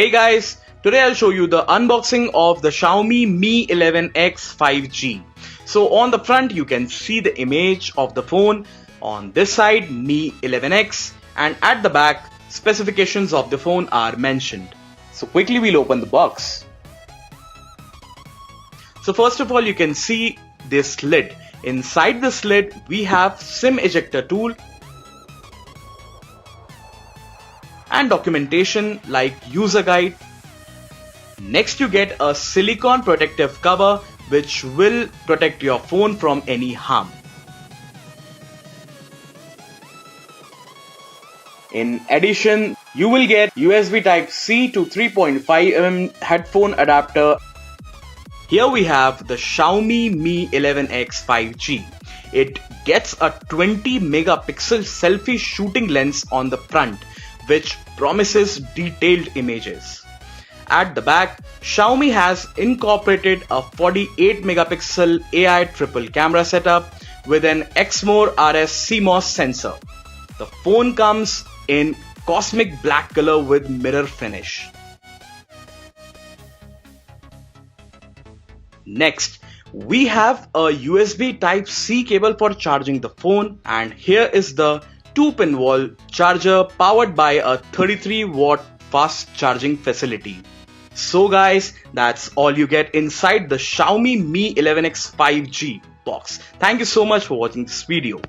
Hey guys, today I'll show you the unboxing of the Xiaomi Mi 11X 5G. So on the front you can see the image of the phone, on this side Mi 11X, and at the back specifications of the phone are mentioned. So quickly we'll open the box. So first of all you can see this lid. Inside this lid we have SIM ejector tool and documentation like user guide. Next you get a silicone protective cover which will protect your phone from any harm. In addition, you will get USB Type-C to 3.5mm headphone adapter. Here we have the Xiaomi Mi 11X 5G. It gets a 20 megapixel selfie shooting lens on the front, which promises detailed images. At the back, Xiaomi has incorporated a 48 megapixel AI triple camera setup with an Exmor RS CMOS sensor. The phone comes in cosmic black color with mirror finish. Next, we have a USB Type-C cable for charging the phone, and here is the 2-pin wall charger powered by a 33-watt fast charging facility. So guys, that's all you get inside the Xiaomi Mi 11X 5G box. Thank you so much for watching this video.